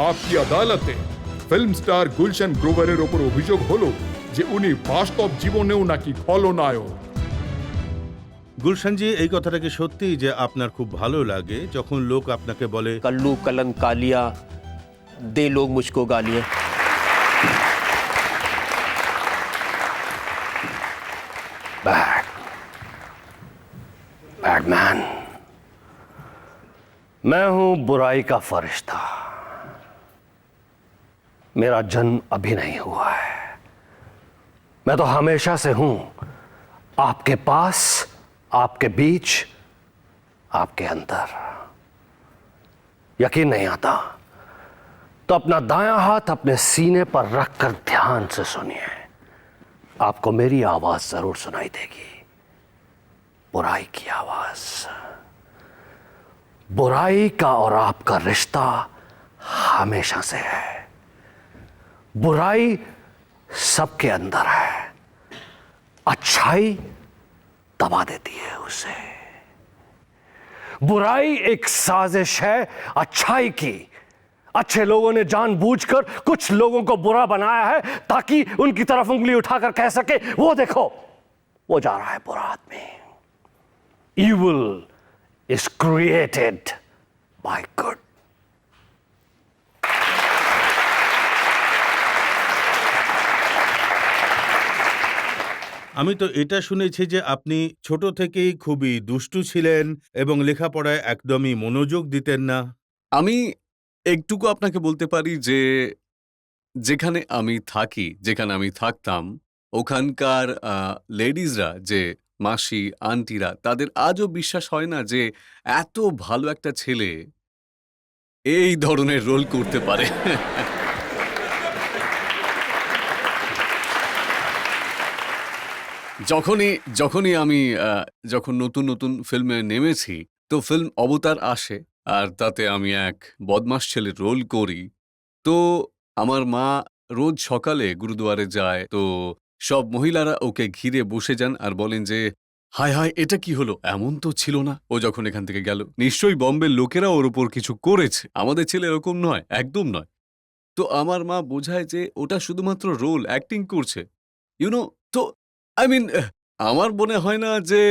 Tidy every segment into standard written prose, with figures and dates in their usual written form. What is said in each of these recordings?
आपकी আদালতে film star Gulshan গ্রোভারের ওপর অভিযোগ হলো যে উনি বাস্তব জীবনেও নাকি খলনায়ক। গুলশানজি, এই কথাটা কি সত্যি যে আপনার খুব ভালো লাগে যখন লোক আপনাকে বলে कल्लू कलंक कालिया दे लोग मुझको गालियां। बैटमैन, मैं हूं बुराई का फरिश्ता। मेरा जन्म अभी नहीं हुआ है। मैं तो हमेशा से हूं आपके पास, आपके बीच, आपके अंदर। यकीन नहीं आता तो अपना दायां हाथ अपने सीने पर रखकर ध्यान से सुनिए, आपको मेरी आवाज जरूर सुनाई देगी। बुराई की आवाज। बुराई का और आपका रिश्ता हमेशा से है। बुराई सबके अंदर है, अच्छाई दबा देती है उसे। बुराई एक साजिश है अच्छाई की। अच्छे लोगों ने जानबूझकर कुछ लोगों को बुरा बनाया है ताकि उनकी तरफ उंगली उठाकर कह सके, वो देखो वो जा रहा है बुरा आदमी। Evil is created by good. আমি তো এটা শুনেছি যে আপনি ছোট থেকেই খুবই দুষ্টু ছিলেন এবং লেখাপড়ায় একদমই মনোযোগ দিতেন না। আমি একটুকু আপনাকে বলতে পারি যে যেখানে আমি থাকি, যেখানে আমি থাকতাম, ওখানকার লেডিজরা, যে মাসি আন্টিরা, তাদের আজও বিশ্বাস হয় না যে এত ভালো একটা ছেলে এই ধরনের রোল করতে পারে। যখনই আমি যখন নতুন নতুন ফিল্মে নেমেছি, তো ফিল্ম অবতার আসে আর তাতে আমি এক বদমাস ছেলের রোল করি। তো আমার মা রোজ সকালে গুরুদুয়ারে যায়, তো সব মহিলারা ওকে ঘিরে বসে যান আর বলেন যে, হায় হায়, এটা কি হলো, এমন তো ছিল না। ও যখন এখান থেকে গেল, নিশ্চয়ই বম্বের লোকেরা ওর উপর কিছু করেছে, আমাদের ছেলে এরকম নয়, একদম নয়। তো আমার মা বোঝায় যে ওটা শুধুমাত্র রোল, অ্যাক্টিং করছে, ইউনো। তো আই মিন, আমার মনে হয় না যে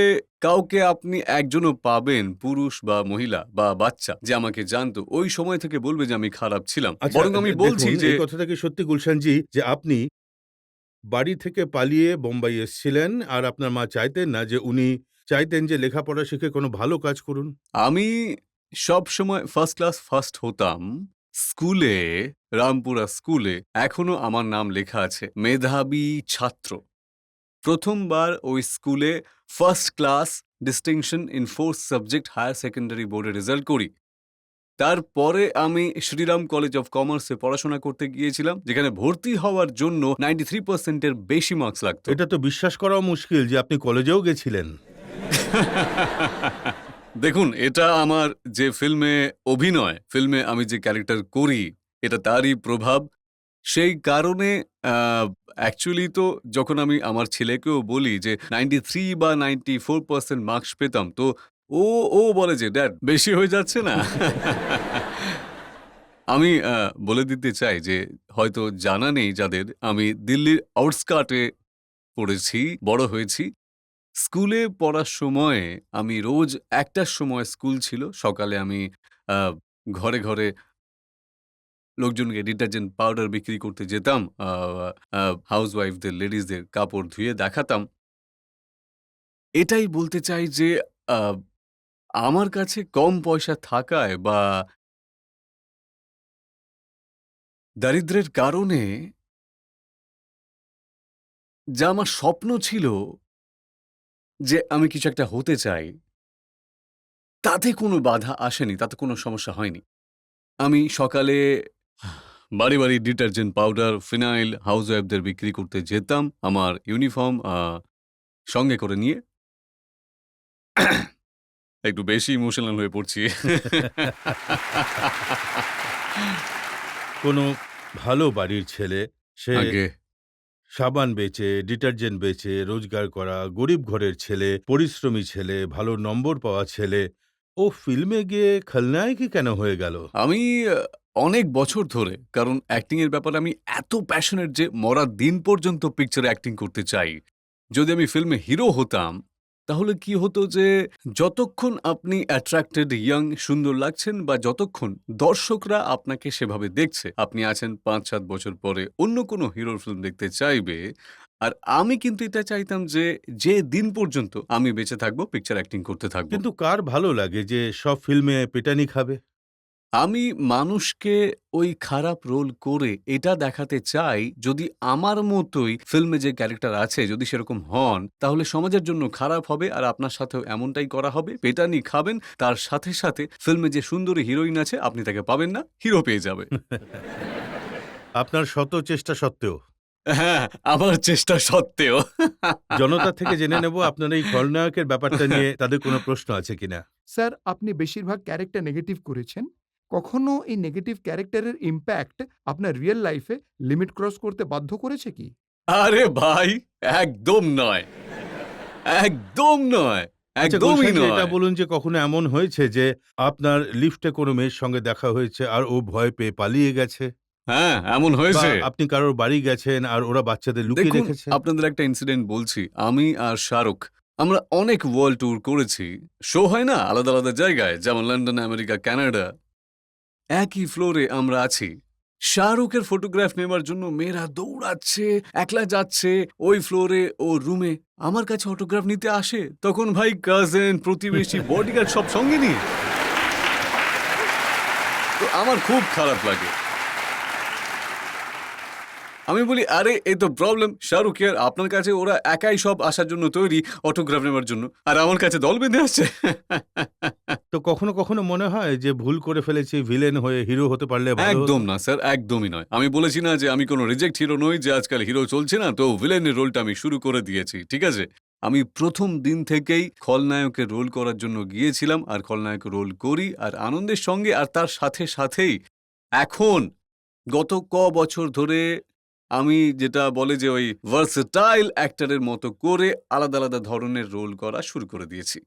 কাউকে আপনি একজনও পাবেন, পুরুষ বা মহিলা বা বাচ্চা, যে আমাকে জানতো ওই সময় থেকে বলবে যে আমি খারাপ ছিলাম। বরং আমি বলছি দেখুন, যে এই কথাটা কি সত্যি গুলশানজি যে আপনি বাড়ি থেকে পালিয়ে বোম্বাই এসেছিলেন আর আপনার মা চাইতেন না, যে উনি চাইতেন যে লেখাপড়া শিখে কোনো ভালো কাজ করুন? আমি সব সময় ফার্স্ট ক্লাস ফার্স্ট হতাম স্কুলে, রামপুরা স্কুলে। এখনো আমার নাম লেখা আছে মেধাবী ছাত্র। প্রথমবার ওই স্কুলে first class distinction in 4 subject higher secondary বোর্ডে রেজাল্ট করি। তারপরে আমি শ্রীরাম কলেজ অফ কমার্সে পড়াশোনা করতে গিয়েছিলাম, যেখানে ভর্তি হওয়ার জন্য 93%-এর বেশি মার্কস লাগতো। এটা তো বিশ্বাস করাও মুশকিল যে আপনি কলেজেও গেছিলেন। দেখুন, এটা আমার যে ফিল্মে আমি যে ক্যারেক্টার করি, এটা তারই প্রভাব। সেই কারণে অ্যাকচুয়ালি তো যখন আমি আমার ছেলেকেও বলি যে 93 বা 94% মার্কস পেতাম, তো ও বলে যে, ড্যাড বেশি হয়ে যাচ্ছে না? আমি বলে দিতে চাই যে হয়তো জানা নেই যাদের, আমি দিল্লির আউটস্কার্টে পড়েছি, বড় হয়েছি। স্কুলে পড়ার সময়ে আমি রোজ একটার সময় স্কুল ছিল, সকালে আমি ঘরে ঘরে লোকজনকে ডিটারজেন্ট পাউডার বিক্রি করতে যেতাম, হাউসওয়াইফদের, লেডিসদের কাপড় ধুয়ে দেখাতাম। এটাই বলতে চাই যে আমার কাছে কম পয়সা থাকায় বা দারিদ্র্যের কারণে যা আমার স্বপ্ন ছিল যে আমি কিছু একটা হতে চাই, তাতে কোনো বাধা আসেনি, তাতে কোনো সমস্যা হয়নি। আমি সকালে বাড়ি বাড়ি ডিটারজেন্ট পাউডার, ফিনাইল হাউসওয়াইফদের বিক্রি করতে যেতাম, আমার ইউনিফর্ম সঙ্গে করে নিয়ে। একটু বেশি ইমোশনাল হয়ে পড়ছি। কোনো ভালো বাড়ির ছেলে, সে আগে সাবান বেচে, ডিটারজেন্ট বেচে রোজগার করা গরিব ঘরের ছেলে, পরিশ্রমী ছেলে, ভালো নম্বর পাওয়া ছেলে, ও ফিল্মে গিয়ে খলনায়কই কেন হয়ে গেল? আমি অনেক বছর ধরে, কারণ অ্যাক্টিং এর ব্যাপারে আমি এত প্যাশনেট যে মরার দিন পর্যন্ত পিকচারে অ্যাক্টিং করতে চাই। যদি আমি ফিল্মে হিরো হতাম, তাহলে কি হতো যে যতক্ষণ আপনি অ্যাট্রাক্টেড, ইয়াং, সুন্দর লাগছেন বা যতক্ষণ দর্শকরা আপনাকে সেভাবে দেখছে, আপনি আছেন ৫-৭ বছর পরে অন্য কোনো হিরোর ফিল্ম দেখতে চাইবে। আর আমি কিন্তু এটা চাইতাম যে, যে দিন পর্যন্ত আমি বেঁচে থাকবো পিকচার অ্যাক্টিং করতে থাকবো। কিন্তু কার ভালো লাগে যে সব ফিল্মে পেটানি খাবে? আমি মানুষকে ওই খারাপ রোল করে এটা দেখাতে চাই, যদি আমার মতোই ফিল্মে যে ক্যারেক্টার আছে যদি সেরকম হন, তাহলে সমাজের জন্য খারাপ হবে আর আপনার সাথেও এমনটাই করা হবে। পেটানি খাবেন, তার সাথে সাথে ফিল্মে যে সুন্দরী হিরোইন আছে আপনি তাকে পাবেন না, হিরো পেয়ে যাবে। আপনার শত চেষ্টা সত্ত্বেও। হ্যাঁ, আমার চেষ্টা সত্ত্বেও। জনতা থেকে জেনে নেব আপনার এই খলনায়কের ব্যাপারটা নিয়ে তাদের কোনো প্রশ্ন আছে কিনা। স্যার, আপনি বেশিরভাগ ক্যারেক্টার নেগেটিভ করেছেন। কখনো এই নেগেটিভ ক্যারেক্টারের ইম্প্যাক্ট আপনার রিয়েল লাইফে লিমিট ক্রস করতে বাধ্য করেছে কি? আরে ভাই, একদম নয়, একদম নয়, আচ্ছা, একদমই গুলশান জি, নয়। এটা বলুন যে কখনো এমন হয়েছে যে আপনার লিফটে কোনো মেয়ের সঙ্গে দেখা হয়েছে আর ও ভয় পেয়ে পালিয়ে গেছে? হ্যাঁ, এমন বা হয়েছে। আপনি কারোর বাড়ি গেছেন আর ওরা বাচ্চাদের লুকিয়ে দেখুন, রেখেছে? আপনাদের একটা ইনসিডেন্ট বলছি। আমি আর শাহরুখ আমরা অনেক ওয়ার্ল্ড ট্যুর করেছি। শো হয় না আলাদা আলাদা জায়গায়, যেমন লন্ডন, আমেরিকা, কানাডা। একই ফ্লোরে আমরা আছি। শাহরুখের ফটোগ্রাফ নেবার জন্য মেয়েরা দৌড়াচ্ছে, একলা যাচ্ছে ওই ফ্লোরে, ও রুমে। আমার কাছে অটোগ্রাফ নিতে আসে, তখন ভাই কাজিন, প্রতিবেশী, বডিগার্ড সব সঙ্গে নিয়ে। তো আমার খুব খারাপ লাগে। আমি বলি, আরে এই তো প্রবলেম শাহরুখের, আপনার কাছে ওরা একাই সব আসার জন্য তৈরি অটোগ্রাফ নেওয়ার জন্য, আর আমার কাছে দল বেঁধে আসছে। তো কখনো কখনো মনে হয় যে ভুল করে ফেলেছি, ভিলেন হয়ে হিরো হতে পারলে ভালো হতো? একদম না স্যার, একদমই নয়। আমি বলেছি না যে আমি কোনো রিজেক্ট হিরো নই, যে আজকাল হিরো চলছে না তো ভিলেনের রোলটা আমি শুরু করে দিয়েছি, ঠিক আছে? আমি প্রথম দিন থেকেই খলনায়কের রোল করার জন্য গিয়েছিলাম আর খলনায়কের রোল করি আর আনন্দের সঙ্গে। আর তার সাথে সাথেই এখন গত বছর ধরে আমি যেটা বলে যে ওই ভার্সেটাইল অ্যাক্টরের মতো করে আলাদা আলাদা ধরনের রোল করা শুরু করে দিয়েছি।